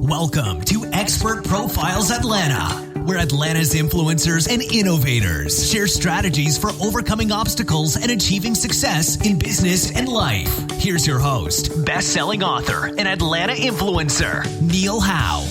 Welcome to Expert Profiles Atlanta, where Atlanta's influencers and innovators share strategies for overcoming obstacles and achieving success in business and life. Here's your host, best-selling author and Atlanta influencer, Neil Howe.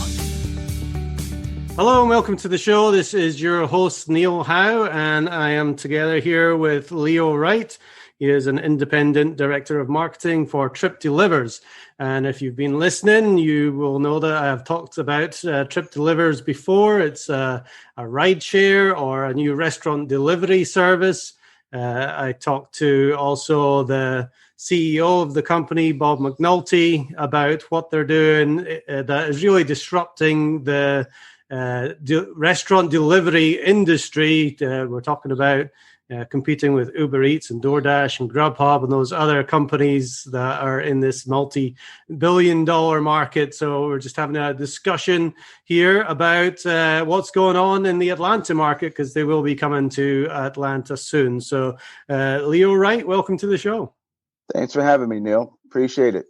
Hello and welcome to the show. This is your host, Neil Howe, and I am together here with Leo Wright. He is an independent director of marketing for TripDelivers. And if you've been listening, you will know that I have talked about TripDelivers before. It's a ride share or a new restaurant delivery service. I talked to also the CEO of the company, Bob McNulty, about what they're doing that is really disrupting the restaurant delivery industry. We're talking about competing with UberEats and DoorDash and GrubHub and those other companies that are in this multi-billion-dollar market. So we're just having a discussion here about what's going on in the Atlanta market, because they will be coming to Atlanta soon. So Leo Wright, welcome to the show. Thanks for having me, Neil. Appreciate it.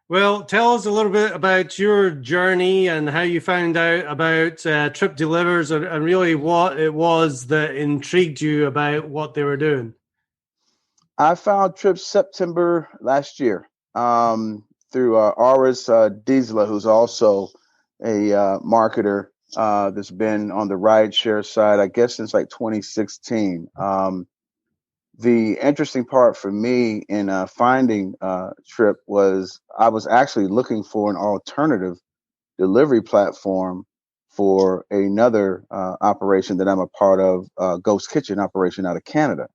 Well, tell us a little bit about your journey and how you found out about TripDelivers and really what it was that intrigued you about what they were doing. I found Trip September last year through Aris Diesler, who's also a marketer that's been on the rideshare side, I guess, since like 2016. The interesting part for me in finding Trip was I was actually looking for an alternative delivery platform for another operation that I'm a part of, Ghost Kitchen operation out of Canada.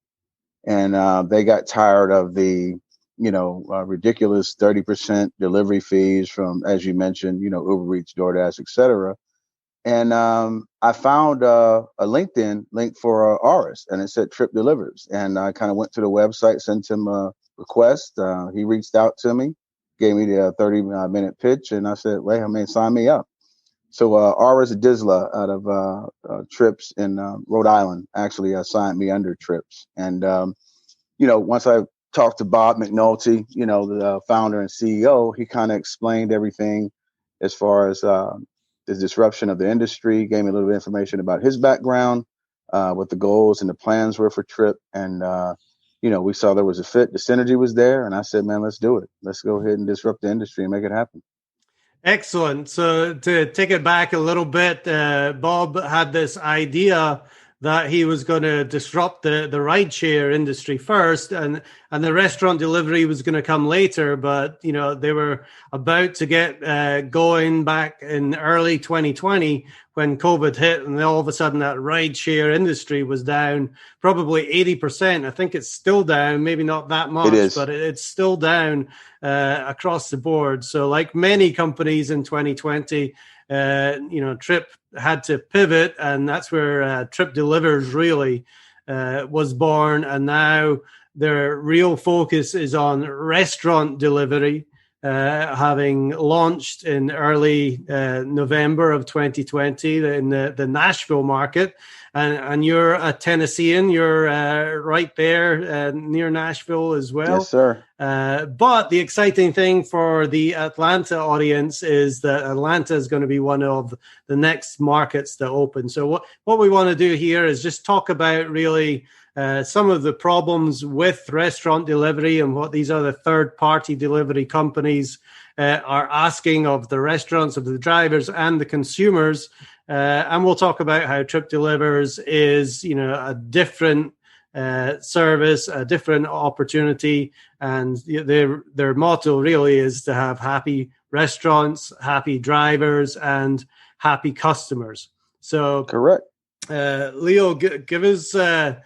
And they got tired of the, ridiculous 30% delivery fees from, as you mentioned, UberEats, DoorDash, et cetera. And I found a LinkedIn link for Aris, and it said TripDelivers. And I kind of went to the website, sent him a request. He reached out to me, gave me the 30-minute pitch, and I said, "Wait, sign me up." So Aris Diesler out of Trips in Rhode Island actually signed me under Trips. And once I talked to Bob McNulty, the founder and CEO, he kind of explained everything as far as the disruption of the industry, gave me a little bit of information about his background, what the goals and the plans were for Trip. And, we saw there was a fit. The synergy was there. And I said, man, let's do it. Let's go ahead and disrupt the industry and make it happen. Excellent. So to take it back a little bit, Bob had this idea that he was going to disrupt the rideshare industry first, and the restaurant delivery was going to come later. But, they were about to get going back in early 2020 when COVID hit, and all of a sudden that rideshare industry was down probably 80%. I think it's still down, maybe not that much, but it's still down across the board. So like many companies in 2020, Trip had to pivot, and that's where TripDelivers really was born. And now their real focus is on restaurant delivery, having launched in early November of 2020 in the Nashville market. And you're a Tennessean. You're right there near Nashville as well. Yes, sir. But the exciting thing for the Atlanta audience is that Atlanta is going to be one of the next markets that open. So what we want to do here is just talk about really some of the problems with restaurant delivery and what these other third-party delivery companies are asking of the restaurants, of the drivers, and the consumers. And we'll talk about how TripDelivers is, a different service, a different opportunity, and their motto really is to have happy restaurants, happy drivers, and happy customers. So, correct. Leo, give us a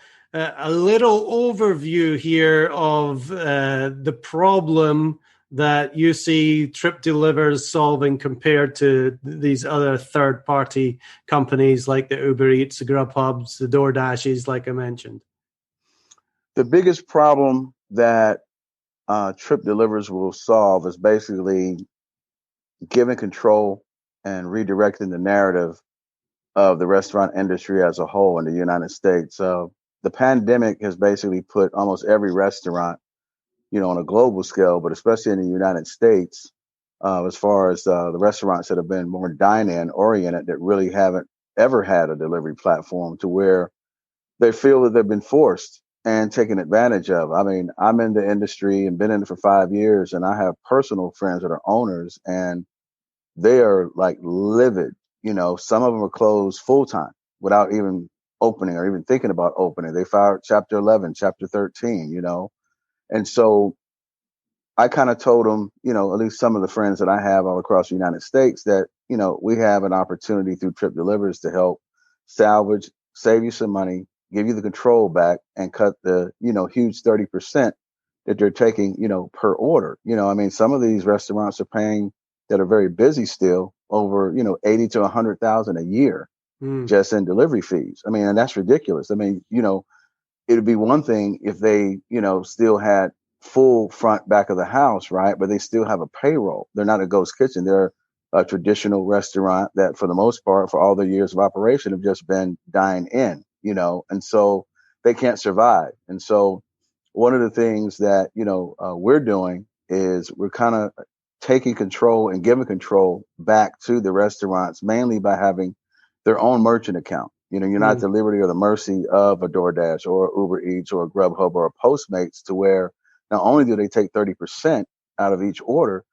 little overview here of the problem that you see TripDelivers solving compared to these other third-party companies like the UberEats, the GrubHubs, the DoorDashes, like I mentioned? The biggest problem that TripDelivers will solve is basically giving control and redirecting the narrative of the restaurant industry as a whole in the United States. So the pandemic has basically put almost every restaurant, on a global scale, but especially in the United States, as far as the restaurants that have been more dine-in oriented that really haven't ever had a delivery platform to where they feel that they've been forced and taken advantage of. I mean, I'm in the industry and been in it for 5 years, and I have personal friends that are owners, and they are like livid. Some of them are closed full time without even opening or even thinking about opening. They filed Chapter 11, Chapter 13, and so I kind of told them, at least some of the friends that I have all across the United States that, we have an opportunity through TripDelivers to help salvage, save you some money, give you the control back, and cut the, huge 30% that they're taking, per order. I mean, some of these restaurants are paying that are very busy still over, 80 to 100,000 a year just in delivery fees. I mean, and that's ridiculous. I mean, it'd be one thing if they, still had full front back of the house, right? But they still have a payroll. They're not a ghost kitchen. They're a traditional restaurant that, for the most part, for all their years of operation, have just been dine in, and so they can't survive. And so one of the things that, we're doing is we're kind of taking control and giving control back to the restaurants, mainly by having their own merchant account. You're not at the liberty or the mercy of a DoorDash or UberEats or a GrubHub or a Postmates, to where not only do they take 30% out of each order,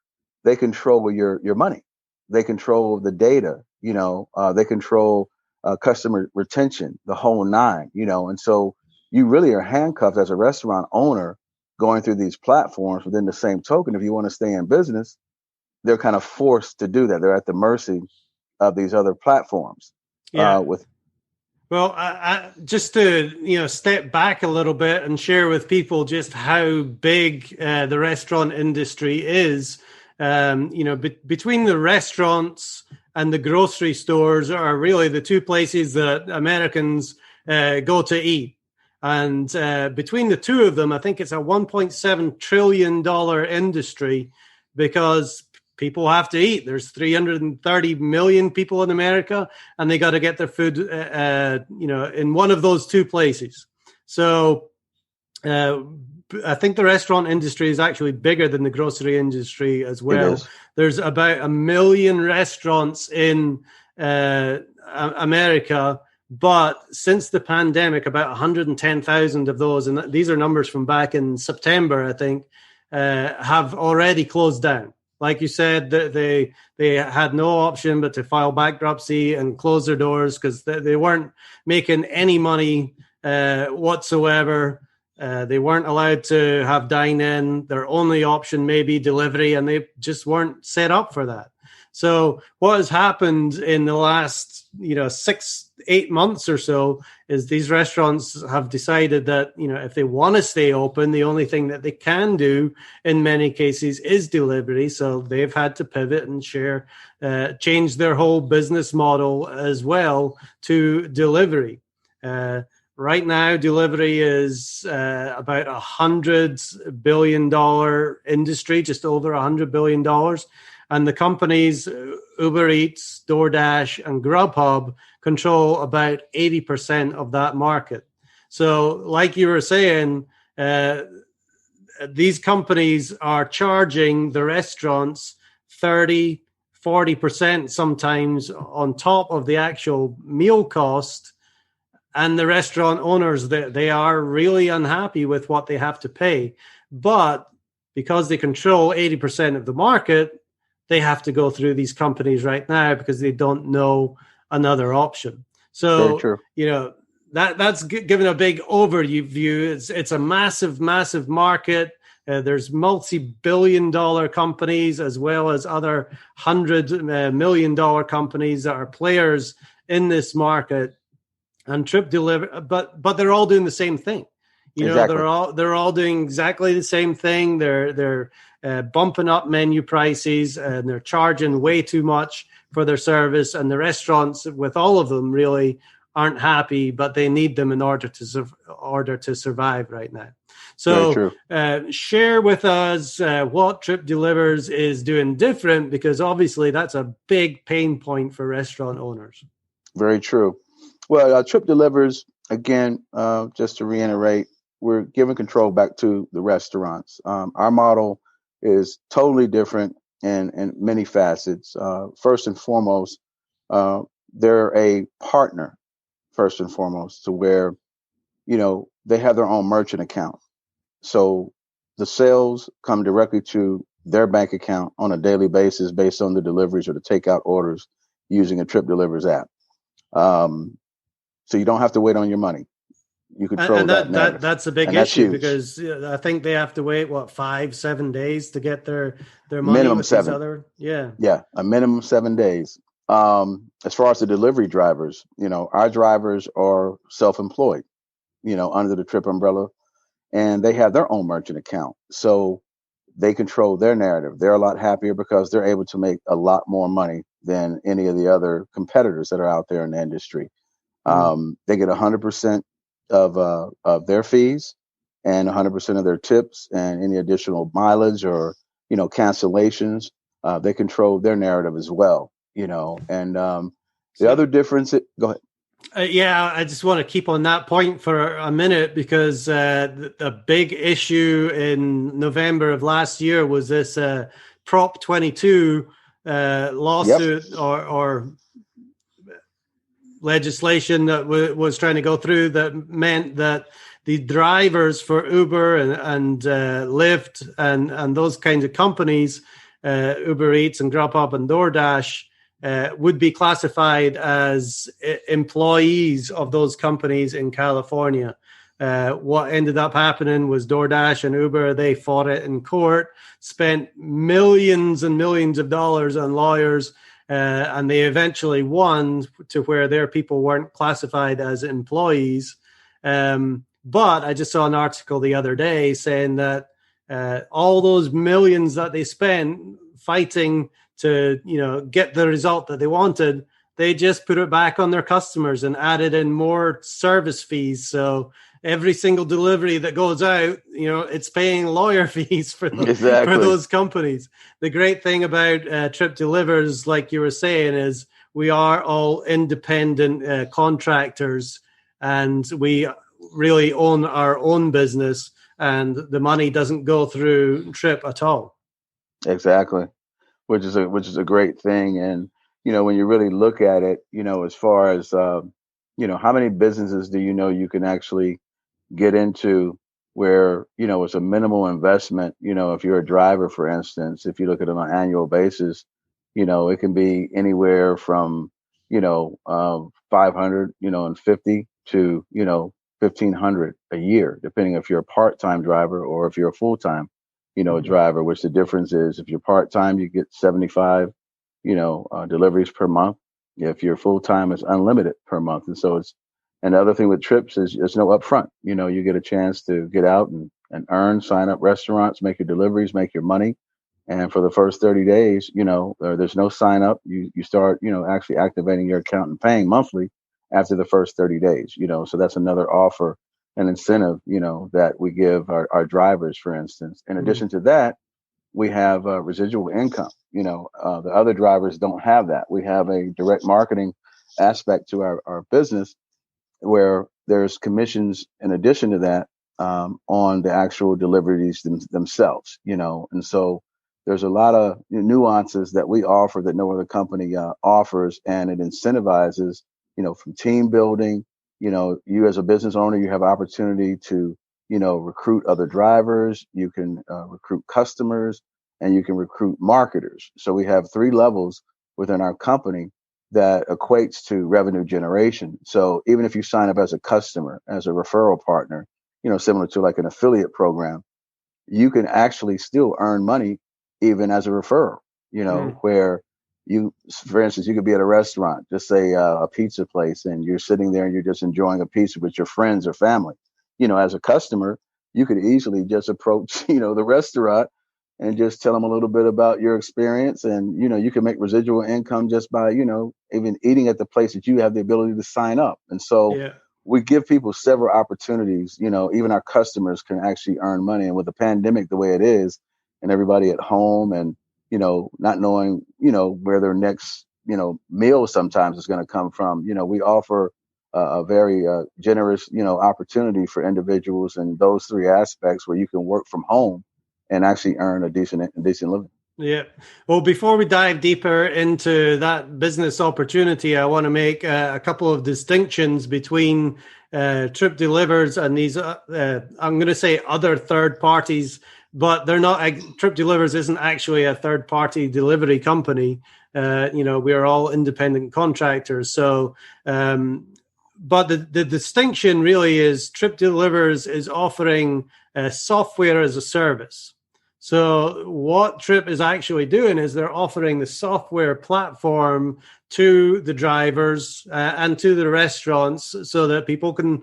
they control your money. They control the data, they control customer retention, the whole nine, and so you really are handcuffed as a restaurant owner going through these platforms. Within the same token, if you want to stay in business, they're kind of forced to do that. They're at the mercy of these other platforms. Well, I just to step back a little bit and share with people just how big the restaurant industry is. Between the restaurants and the grocery stores are really the two places that Americans go to eat. And between the two of them, I think it's a $1.7 trillion industry, because people have to eat. There's 330 million people in America, and they got to get their food, in one of those two places. So I think the restaurant industry is actually bigger than the grocery industry as well. There's about 1 million restaurants in America, but since the pandemic, about 110,000 of those, and these are numbers from back in September, I think, have already closed down. Like you said, they had no option but to file bankruptcy and close their doors because they weren't making any money whatsoever. They weren't allowed to have dine-in. Their only option may be delivery, and they just weren't set up for that. So what has happened in the last 6-8 months or so is these restaurants have decided that if they want to stay open, the only thing that they can do in many cases is delivery. So they've had to pivot and change their whole business model as well to delivery. Right now, delivery is about $100 billion industry, just over $100 billion. And the companies, UberEats, DoorDash, and GrubHub, control about 80% of that market. So like you were saying, these companies are charging the restaurants 30, 40% sometimes on top of the actual meal cost. And the restaurant owners, they are really unhappy with what they have to pay. But because they control 80% of the market, they have to go through these companies right now because they don't know another option. So, that's given a big overview. It's a massive, massive market. There's multi-billion-dollar companies as well as other $100 million companies that are players in this market. And TripDelivers, but they're all doing the same thing. Exactly. They're all doing exactly the same thing. They're bumping up menu prices, and they're charging way too much for their service. And the restaurants, with all of them, really aren't happy, but they need them in order to survive right now. So share with us what TripDelivers is doing different, because obviously that's a big pain point for restaurant owners. Very true. Well, TripDelivers, again, just to reiterate, we're giving control back to the restaurants. Our model is totally different in many facets. First and foremost, they're a partner, first and foremost, to where, they have their own merchant account. So the sales come directly to their bank account on a daily basis based on the deliveries or the takeout orders using a TripDelivers app. So you don't have to wait on your money. You control And that narrative. that's a big And that's issue huge. because I think they have to wait 5-7 days to get their money Minimum with 7. these other Yeah, a minimum 7 days. As far as the delivery drivers, our drivers are self-employed, under the Trip umbrella, and they have their own merchant account. So they control their narrative. They're a lot happier because they're able to make a lot more money than any of the other competitors that are out there in the industry. They get 100% of their fees and 100% of their tips and any additional mileage or, cancellations. They control their narrative as well, and the other difference, go ahead. Yeah, I just want to keep on that point for a minute because the big issue in November of last year was this Prop 22 lawsuit or legislation that was trying to go through that meant that the drivers for Uber and Lyft and those kinds of companies, UberEats and GrubHub and DoorDash, would be classified as employees of those companies in California. What ended up happening was DoorDash and Uber, they fought it in court, spent millions and millions of dollars on lawyers, and they eventually won to where their people weren't classified as employees. But I just saw an article the other day saying that all those millions that they spent fighting to, get the result that they wanted, they just put it back on their customers and added in more service fees. So every single delivery that goes out, it's paying lawyer fees for those companies. The great thing about TripDelivers, like you were saying, is we are all independent contractors, and we really own our own business, and the money doesn't go through Trip at all. Exactly. Which is a great thing. And, when you really look at it, as far as, how many businesses do you can actually get into where, it's a minimal investment, if you're a driver, for instance, if you look at it on an annual basis, it can be anywhere from, 500, and 50 to, 1,500 a year, depending if you're a part-time driver or if you're a full-time driver, which the difference is if you're part-time, you get 75, deliveries per month. If you're full-time, it's unlimited per month. And so and the other thing with trips is there's no upfront, you get a chance to get out and earn, sign up restaurants, make your deliveries, make your money. And for the first 30 days, there's no sign up. You start, actually activating your account and paying monthly after the first 30 days, so that's another offer, an incentive, that we give our drivers, for instance. In addition to that, we have residual income. The other drivers don't have that. We have a direct marketing aspect to our business where there's commissions in addition to that on the actual deliveries themselves, and so there's a lot of nuances that we offer that no other company offers, and it incentivizes, from team building. You as a business owner, you have opportunity to, recruit other drivers, you can recruit customers, and you can recruit marketers. So we have 3 levels within our company that equates to revenue generation. So even if you sign up as a customer, as a referral partner, similar to like an affiliate program, you can actually still earn money even as a referral, where for instance, you could be at a restaurant, just say a pizza place, and you're sitting there and you're just enjoying a pizza with your friends or family. As a customer, you could easily just approach, the restaurant and just tell them a little bit about your experience. And, you can make residual income just by, even eating at the place that you have the ability to sign up. And so we give people several opportunities, even our customers can actually earn money. And with the pandemic the way it is, and everybody at home and, not knowing, where their next, meal sometimes is going to come from, we offer a very generous, opportunity for individuals in those 3 aspects where you can work from home and actually earn a decent living. Yeah. Well, before we dive deeper into that business opportunity, I want to make a couple of distinctions between TripDelivers and these, I'm going to say other third parties, but they're not, TripDelivers isn't actually a third party delivery company. We're all independent contractors. So, but the distinction really is TripDelivers is offering software as a service. So what Trip is actually doing is they're offering the software platform to the drivers and to the restaurants so that people can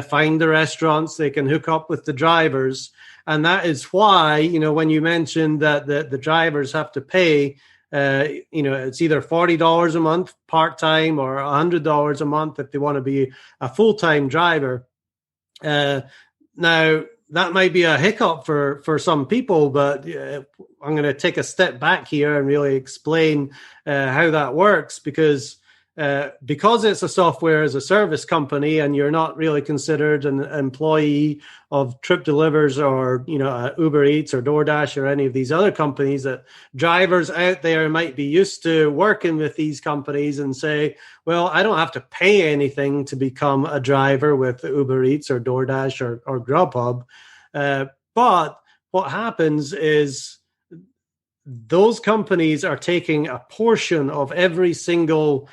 find the restaurants, they can hook up with the drivers. And that is why, when you mentioned that the drivers have to pay, it's either $40 a month part-time or $100 a month if they want to be a full-time driver. Now, that might be a hiccup for some people, but I'm going to take a step back here and really explain how that works because it's a software as a service company and you're not really considered an employee of TripDelivers or UberEats or DoorDash or any of these other companies. That drivers out there might be used to working with these companies and say, well, I don't have to pay anything to become a driver with UberEats or DoorDash or GrubHub. But what happens is those companies are taking a portion of every single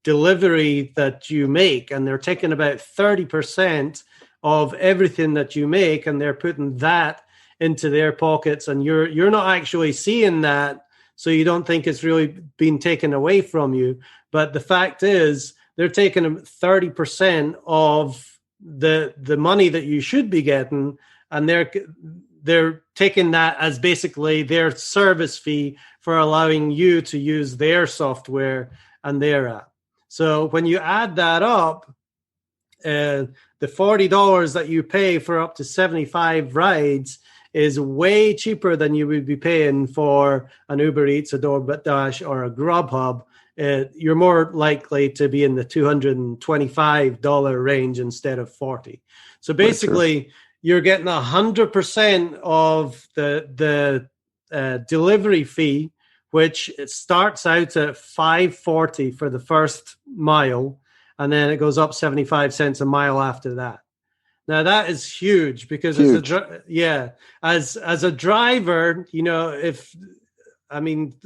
delivery that you make, and they're taking about 30% of everything that you make, and they're putting that into their pockets, and you're not actually seeing that, so you don't think it's really being taken away from you. But the fact is, they're taking 30% of the money that you should be getting, and they're taking that as basically their service fee for allowing you to use their software and their app. So when you add that up, the $40 that you pay for up to 75 rides is way cheaper than you would be paying for an Uber Eats, a DoorDash, or a GrubHub. You're more likely to be in the $225 range instead of $40. So basically, you're getting 100% of the delivery fee, which it starts out at $5.40 for the first mile, and then it goes up 75 cents a mile after that. Now that is huge because as a driver,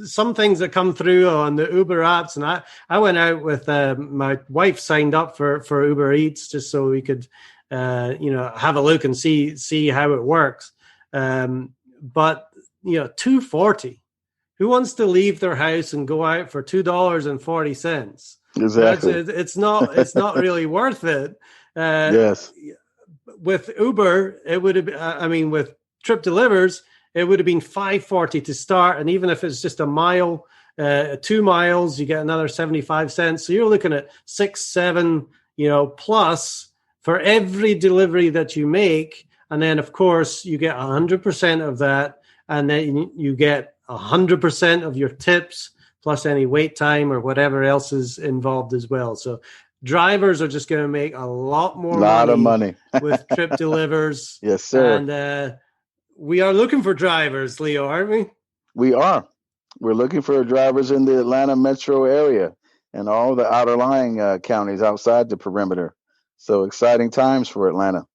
some things that come through on the Uber apps, and I went out with my wife signed up for Uber Eats just so we could have a look and see how it works. But $2.40. Who wants to leave their house and go out for $2.40? Exactly. It's not really worth it. Yes. With Uber, it would have. With TripDelivers, it would have been $5.40 to start, and even if it's just a mile, 2 miles, you get another 75 cents. So you're looking at 6-7, plus for every delivery that you make, and then of course you get 100% of that, and then you get 100% of your tips plus any wait time or whatever else is involved as well. So drivers are just going to make a lot more money with TripDelivers. Yes, sir. And we are looking for drivers, Leo, aren't we? We are. We're looking for drivers in the Atlanta metro area and all the outer-lying counties outside the perimeter. So exciting times for Atlanta.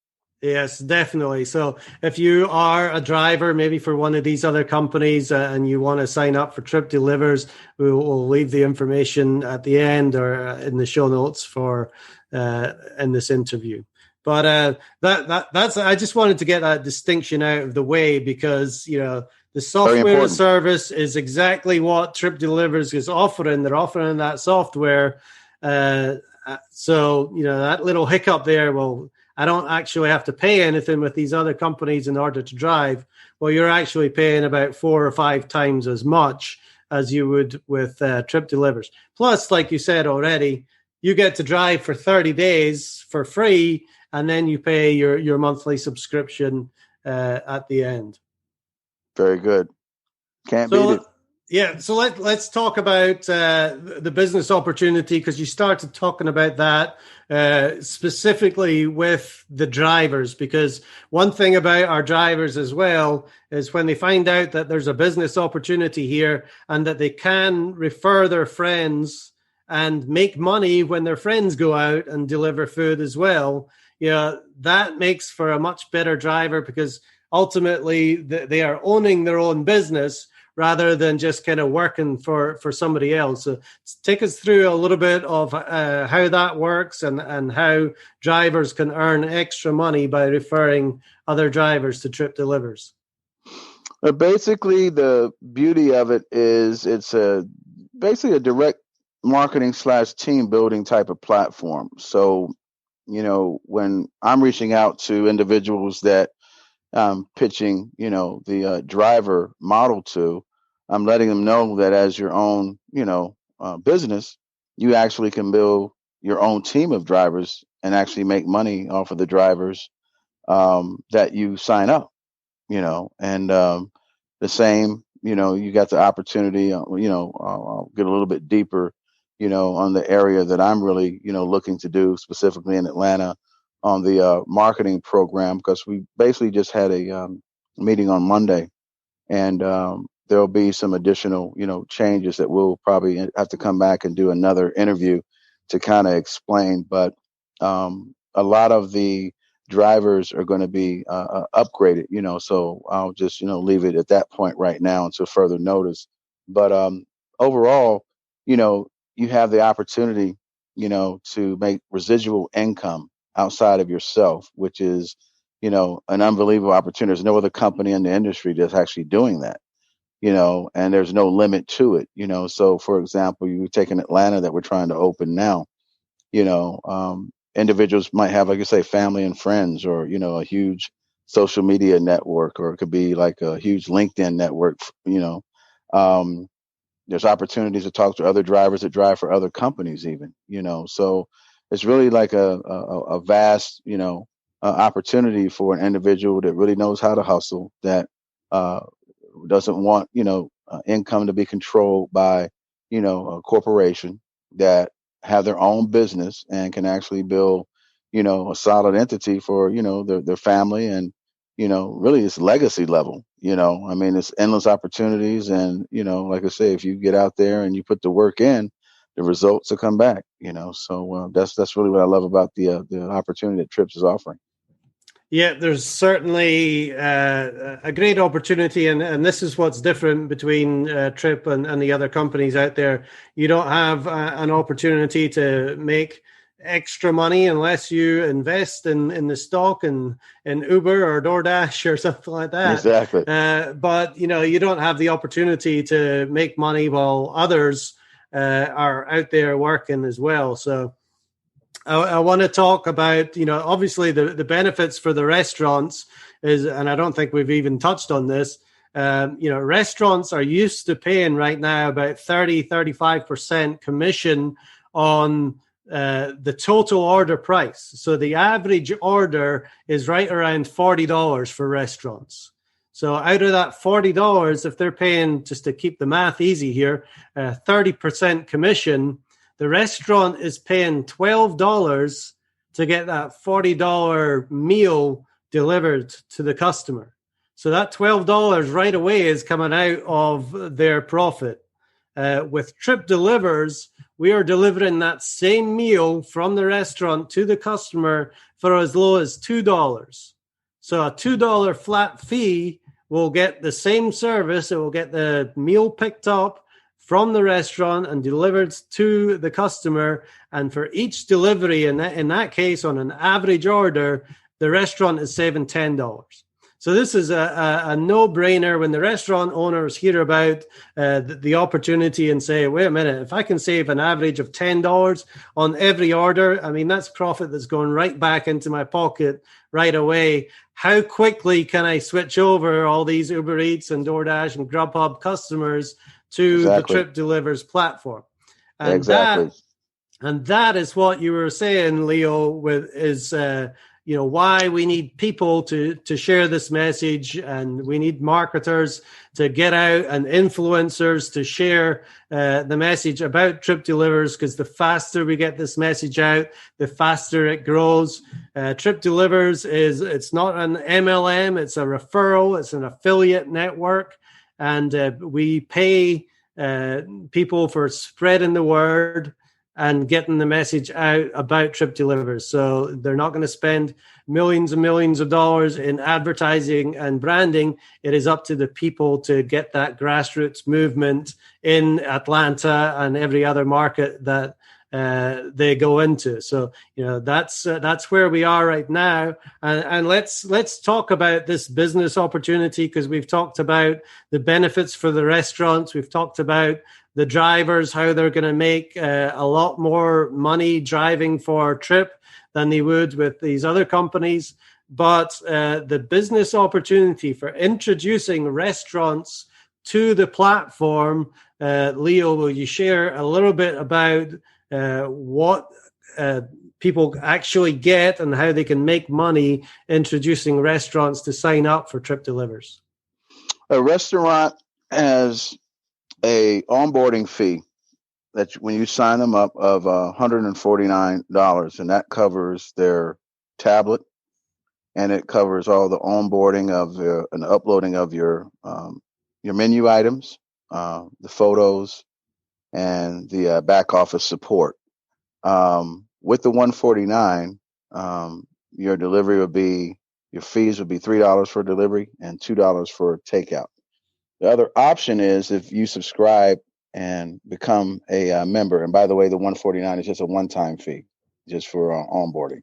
Yes, definitely. So if you are a driver, maybe for one of these other companies, and you want to sign up for TripDelivers, we'll leave the information at the end or in the show notes for in this interview. But that's I just wanted to get that distinction out of the way because the software as a service is exactly what TripDelivers is offering. They're offering that software. So that little hiccup there. Well, I don't actually have to pay anything with these other companies in order to drive. Well, you're actually paying about 4 or 5 times as much as you would with TripDelivers. Plus, like you said already, you get to drive for 30 days for free, and then you pay your monthly subscription at the end. Very good. Can't beat it. Yeah, so let's talk about the business opportunity, because you started talking about that specifically with the drivers. Because one thing about our drivers as well is when they find out that there's a business opportunity here and that they can refer their friends and make money when their friends go out and deliver food as well, that makes for a much better driver, because ultimately they are owning their own business rather than just kind of working for somebody else. So take us through a little bit of how that works and how drivers can earn extra money by referring other drivers to TripDelivers. Basically, the beauty of it is it's basically a direct marketing / team building type of platform. So, when I'm reaching out to individuals that I'm pitching, the driver model to, I'm letting them know that as your own, business, you actually can build your own team of drivers and actually make money off of the drivers that you sign up, and the same, you got the opportunity, I'll get a little bit deeper, on the area that I'm really, looking to do specifically in Atlanta on the marketing program, because we basically just had a meeting on Monday, and there'll be some additional, changes that we'll probably have to come back and do another interview to kind of explain. But a lot of the drivers are going to be upgraded, so I'll just, leave it at that point right now until further notice. But overall, you have the opportunity, to make residual income outside of yourself, which is, an unbelievable opportunity. There's no other company in the industry that's actually doing that, and there's no limit to it, So, for example, you take in Atlanta that we're trying to open now, individuals might have, like you say, family and friends, or, a huge social media network, or it could be like a huge LinkedIn network, there's opportunities to talk to other drivers that drive for other companies even, so it's really like a vast, opportunity for an individual that really knows how to hustle, that doesn't want, income to be controlled by, a corporation, that have their own business and can actually build, a solid entity for, their family, and, really it's legacy level, I mean, it's endless opportunities. And, like I say, if you get out there and you put the work in, the results will come back, so that's really what I love about the opportunity that Trips is offering. Yeah, there's certainly a great opportunity, and this is what's different between Trip and the other companies out there. You don't have an opportunity to make extra money unless you invest in the stock in Uber or DoorDash or something like that. Exactly. But you don't have the opportunity to make money while others are out there working as well. So I want to talk about, obviously the benefits for the restaurants is, and I don't think we've even touched on this, restaurants are used to paying right now about 35% commission on the total order price. So the average order is right around $40 for restaurants. So out of that $40, if they're paying, just to keep the math easy here, 30% commission, the restaurant is paying $12 to get that $40 meal delivered to the customer. So that $12 right away is coming out of their profit. With TripDelivers, we are delivering that same meal from the restaurant to the customer for as low as $2. So a $2 flat fee will get the same service. It will get the meal picked up from the restaurant and delivered to the customer. And for each delivery, in that case, on an average order, the restaurant is saving $10. So this is a no-brainer when the restaurant owners hear about the opportunity and say, wait a minute, if I can save an average of $10 on every order, I mean, that's profit that's going right back into my pocket right away. How quickly can I switch over all these UberEats and DoorDash and GrubHub customers to the TripDelivers platform? And exactly. That is what you were saying, Leo, with is why we need people to share this message, and we need marketers to get out and influencers to share the message about TripDelivers, because the faster we get this message out, the faster it grows. TripDelivers it's not an MLM, it's a referral, it's an affiliate network, and we pay people for spreading the word and getting the message out about TripDelivers. So they're not going to spend millions and millions of dollars in advertising and branding. It is up to the people to get that grassroots movement in Atlanta and every other market that they go into. So, that's where we are right now. And let's talk about this business opportunity, because we've talked about the benefits for the restaurants. We've talked about the drivers, how they're going to make a lot more money driving for Trip than they would with these other companies. But the business opportunity for introducing restaurants to the platform, Leo, will you share a little bit about what people actually get and how they can make money introducing restaurants to sign up for TripDelivers? A restaurant has a onboarding fee that when you sign them up of $149, and that covers their tablet, and it covers all the onboarding of and uploading of your menu items, the photos, and the back office support. With the $149, your fees would be $3 for delivery and $2 for takeout. The other option is if you subscribe and become a member. And by the way, the $149 is just a one-time fee, just for onboarding.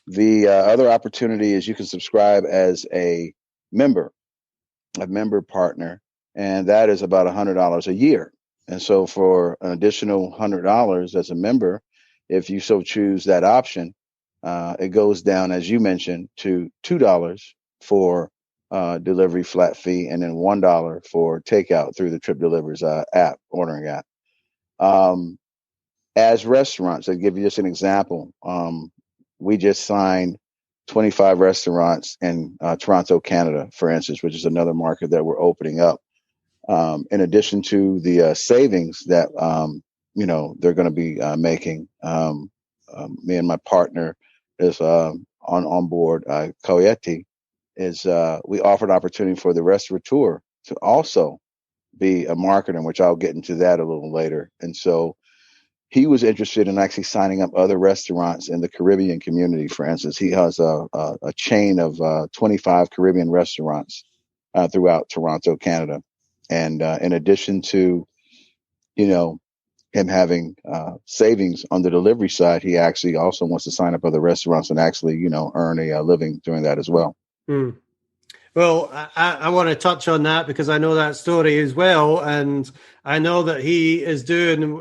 The other opportunity is you can subscribe as a member partner, and that is about $100 a year. And so for an additional $100 as a member, if you so choose that option, it goes down, as you mentioned, to $2 for delivery flat fee, and then $1 for takeout through the TripDelivers ordering app. As restaurants, I'll give you just an example. We just signed 25 restaurants in Toronto, Canada, for instance, which is another market that we're opening up. In addition to the savings that they're going to be making, me and my partner is on board, Coyetti, we offered opportunity for the restaurateur to also be a marketer, which I'll get into that a little later. And so he was interested in actually signing up other restaurants in the Caribbean community. For instance, he has a chain of 25 Caribbean restaurants throughout Toronto, Canada. And in addition to, him having savings on the delivery side, he actually also wants to sign up other restaurants and actually, earn a living doing that as well. Hmm. Well, I want to touch on that because I know that story as well. And I know that he is doing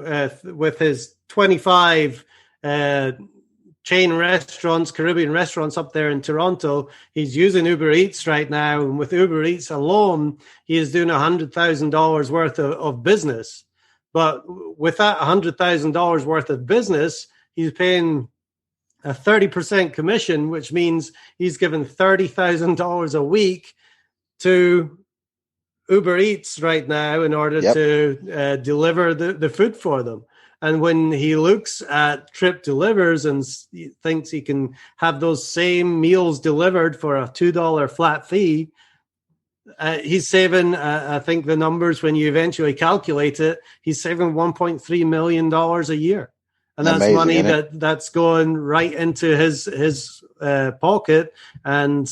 with his 25 chain restaurants, Caribbean restaurants up there in Toronto, he's using UberEats right now. And with UberEats alone, he is doing $100,000 worth of business. But with that $100,000 worth of business, he's paying a 30% commission, which means he's given $30,000 a week to UberEats right now in order to deliver the food for them. And when he looks at TripDelivers and thinks he can have those same meals delivered for a $2 flat fee, he's saving, I think the numbers, when you eventually calculate it, he's saving $1.3 million a year. And that's amazing, money that's going right into his pocket. And,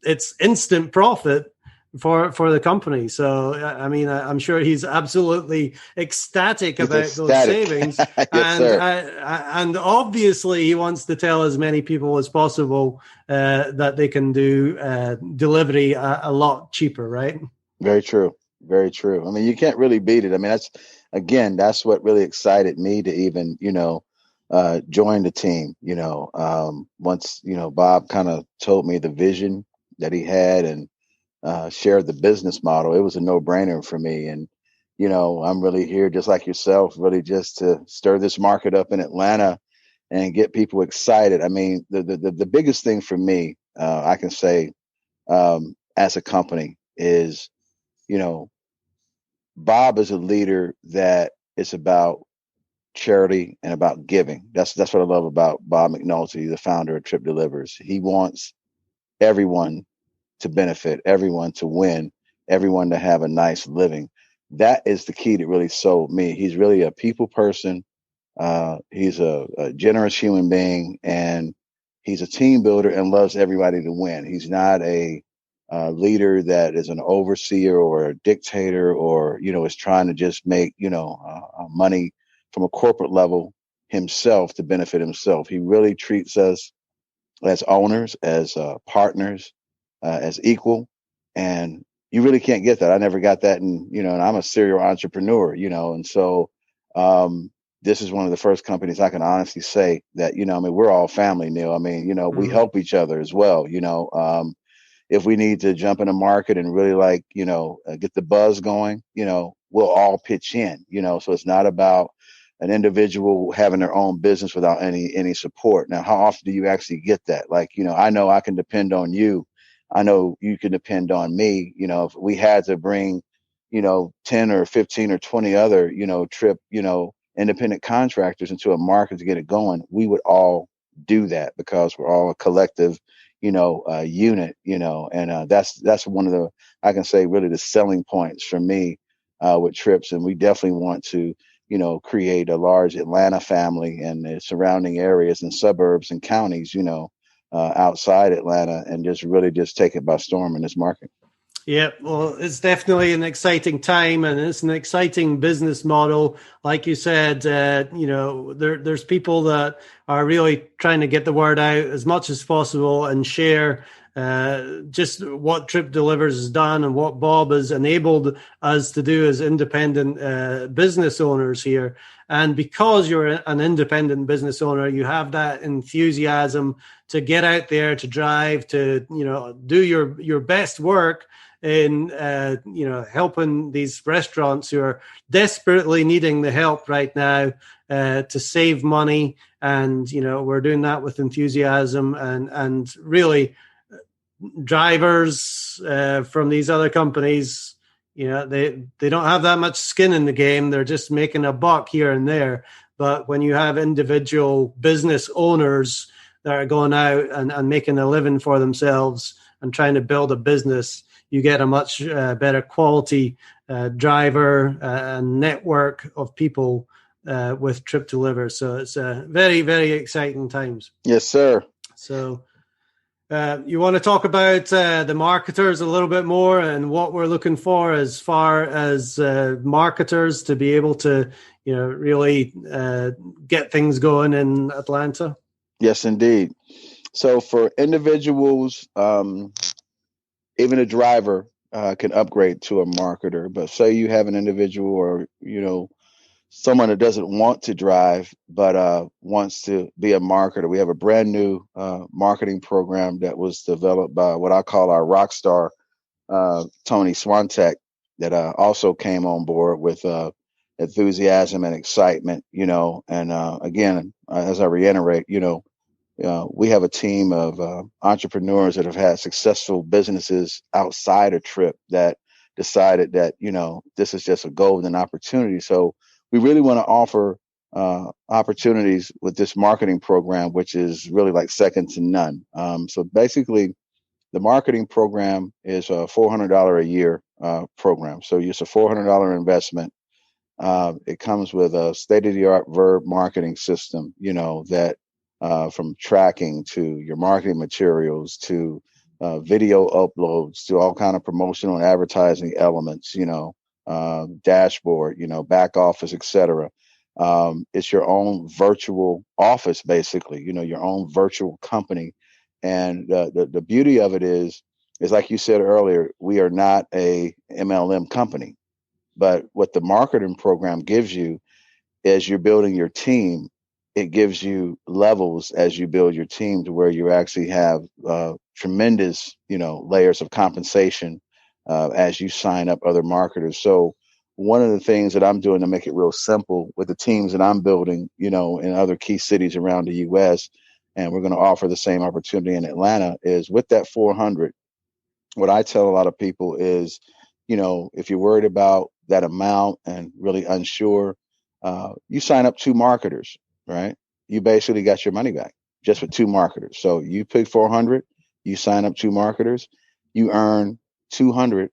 it's instant profit for the company. So, I mean, I'm sure he's absolutely ecstatic about those savings. Yes, and obviously he wants to tell as many people as possible that they can do delivery a lot cheaper, right? Very true. Very true. I mean, you can't really beat it. I mean, that's what really excited me to even, join the team. Once, Bob kind of told me the vision that he had and shared the business model, it was a no-brainer for me. And, I'm really here, just like yourself, really just to stir this market up in Atlanta and get people excited. I mean, the biggest thing for me, I can say, as a company is, you know, Bob is a leader that is about charity and about giving. That's what I love about Bob McNulty, the founder of TripDelivers. He wants everyone to benefit, everyone to win, everyone to have a nice living. That is the key that really sold me. He's really a people person. He's a generous human being, and he's a team builder and loves everybody to win. He's not a leader that is an overseer or a dictator, or is trying to just make money from a corporate level himself to benefit himself. He really treats us as owners, as partners, as equal, and you really can't get that. I never got that, and I'm a serial entrepreneur, and so. This is one of the first companies I can honestly say that, we're all family, Neil. I mean, we help each other as well. If we need to jump in the market and really get the buzz going, we'll all pitch in, so it's not about an individual having their own business without any support. Now, how often do you actually get that? I know I can depend on you. I know you can depend on me. If we had to bring, 10 or 15 or 20 other, independent contractors into a market to get it going, we would all do that because we're all a collective, unit, and that's one of the, I can say, really the selling points for me with Trips. And we definitely want to, create a large Atlanta family and the surrounding areas and suburbs and counties, outside Atlanta, and just take it by storm in this market. Yeah, well, it's definitely an exciting time, and it's an exciting business model. Like you said, there's people that are really trying to get the word out as much as possible and share just what TripDelivers has done and what Bob has enabled us to do as independent business owners here. And because you're an independent business owner, you have that enthusiasm to get out there, to drive, to do your best work in helping these restaurants who are desperately needing the help right now to save money. And we're doing that with enthusiasm, and really drivers from these other companies, they don't have that much skin in the game. They're just making a buck here and there. But when you have individual business owners that are going out and making a living for themselves and trying to build a business, you get a much better quality driver and network of people with TripDelivers. So it's very, very exciting times. Yes, sir. So you want to talk about the marketers a little bit more and what we're looking for as far as marketers to be able to, really get things going in Atlanta? Yes, indeed. So for individuals, even a driver can upgrade to a marketer. But say you have an individual or, someone that doesn't want to drive, but wants to be a marketer. We have a brand new marketing program that was developed by what I call our rock star, Tony Swantek, that also came on board with enthusiasm and excitement, and again, as I reiterate, we have a team of entrepreneurs that have had successful businesses outside of Trip that decided that, this is just a golden opportunity. So we really want to offer opportunities with this marketing program, which is really like second to none. So basically, the marketing program is a $400 a year program. So it's a $400 investment. It comes with a state-of-the-art verb marketing system, that from tracking to your marketing materials to video uploads to all kind of promotional and advertising elements, dashboard, back office, etc. It's your own virtual office, basically, your own virtual company. And the beauty of it is like you said earlier, we are not a MLM company, but what the marketing program gives you as you're building your team, it gives you levels as you build your team to where you actually have tremendous, layers of compensation as you sign up other marketers. So one of the things that I'm doing to make it real simple with the teams that I'm building, in other key cities around the U.S., and we're going to offer the same opportunity in Atlanta, is with that 400. What I tell a lot of people is, if you're worried about that amount and really unsure, you sign up 2 marketers, right? You basically got your money back just with 2 marketers. So you pick 400, you sign up 2 marketers, you earn 200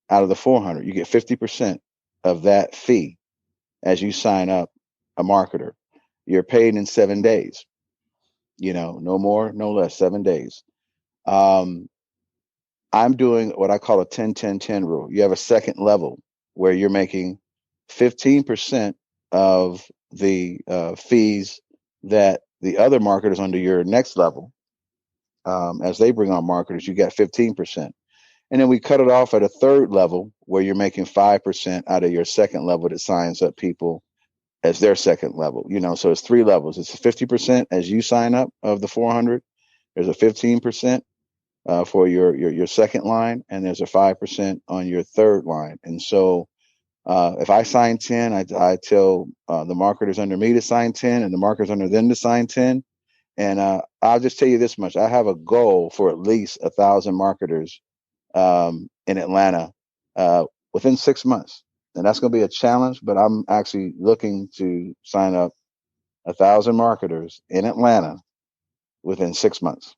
out of the 400. You get 50% of that fee as you sign up a marketer. You're paid in 7 days, no more, no less, 7 days. I'm doing what I call a 10-10-10 rule. You have a second level where you're making 15% of the fees that the other marketers under your next level, as they bring on marketers, you get 15%. And then we cut it off at a third level where you're making 5% out of your second level that signs up people as their second level. So it's 3 levels. It's 50% as you sign up of the 400. There's a 15% for your second line, and there's a 5% on your third line. And so if I sign 10, I tell the marketers under me to sign 10 and the marketers under them to sign 10. And I'll just tell you this much. I have a goal for at least 1,000 marketers in Atlanta within 6 months. And that's going to be a challenge, but I'm actually looking to sign up 1,000 marketers in Atlanta within 6 months.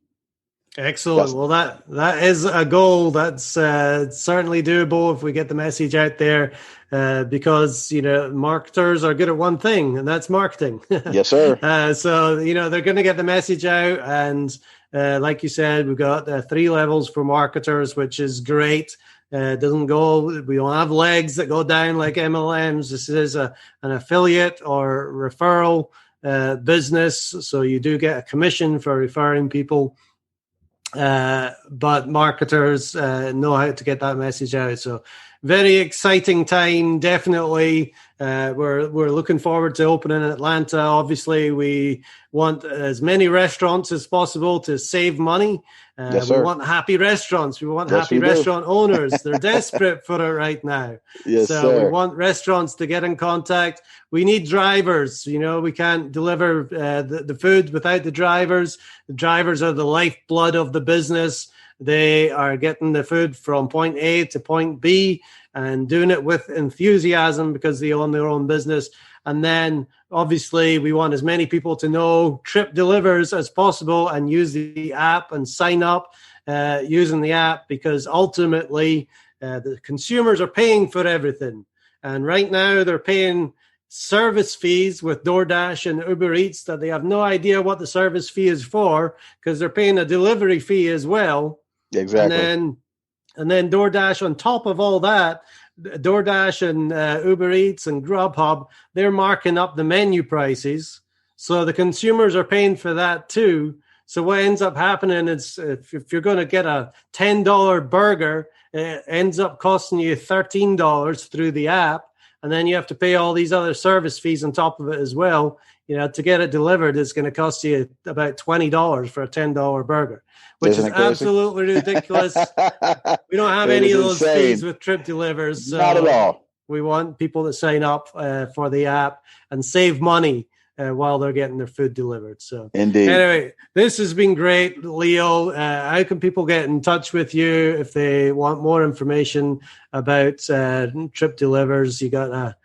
Excellent. Well, that is a goal that's certainly doable if we get the message out there, because marketers are good at one thing, and that's marketing. Yes, sir. So they're going to get the message out, and like you said, we've got 3 levels for marketers, which is great. We don't have legs that go down like MLMs. This is an affiliate or referral business, so you do get a commission for referring people. But marketers know how to get that message out. So very exciting time, definitely. We're looking forward to opening in Atlanta. Obviously, we want as many restaurants as possible to save money. Yes, sir. We want happy restaurants. We want happy restaurant owners. They're desperate for it right now. Yes, so sir. We want restaurants to get in contact. We need drivers. We can't deliver the food without the drivers. The drivers are the lifeblood of the business. They are getting the food from point A to point B and doing it with enthusiasm because they own their own business. And then obviously we want as many people to know TripDelivers as possible and use the app and sign up using the app, because ultimately the consumers are paying for everything. And right now they're paying service fees with DoorDash and UberEats that they have no idea what the service fee is for, because they're paying a delivery fee as well. Exactly. And then DoorDash on top of all that, DoorDash and UberEats and GrubHub, they're marking up the menu prices. So the consumers are paying for that too. So what ends up happening is if you're going to get a $10 burger, it ends up costing you $13 through the app. And then you have to pay all these other service fees on top of it as well. To get it delivered, it's going to cost you about $20 for a $10 burger, which is absolutely ridiculous. We don't have any of those fees with TripDelivers. So not at all. We want people to sign up for the app and save money while they're getting their food delivered. So indeed. Anyway, this has been great, Leo. How can people get in touch with you if they want more information about TripDelivers? You got a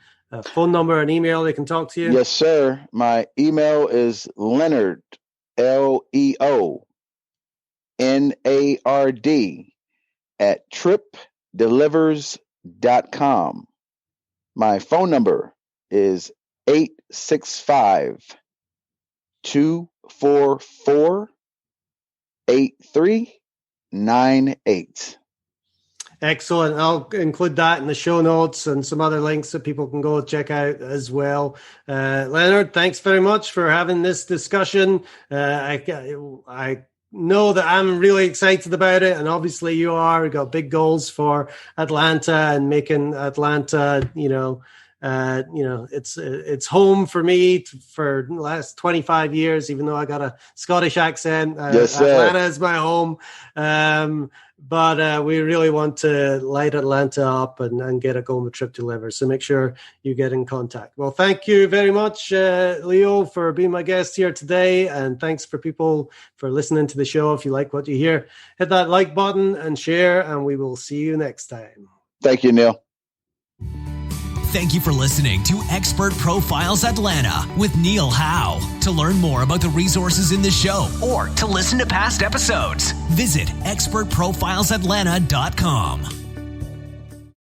phone number, an email they can talk to you? Yes, sir. My email is Leonard, LEONARD at TripDelivers.com. My phone number is 865-244-8398. Excellent. I'll include that in the show notes and some other links that people can go check out as well. Leonard, thanks very much for having this discussion. I know that I'm really excited about it, and obviously you are. We've got big goals for Atlanta and making Atlanta, it's home for me for the last 25 years, even though I got a Scottish accent. Yes, sir. Atlanta is my home. but we really want to light Atlanta up and get it going with TripDelivers. So make sure you get in contact. Well, thank you very much, Leo, for being my guest here today. And thanks for people for listening to the show. If you like what you hear, hit that like button and share, and we will see you next time. Thank you, Neil. Thank you for listening to Expert Profiles Atlanta with Neil Howe. To learn more about the resources in the show or to listen to past episodes, visit expertprofilesatlanta.com.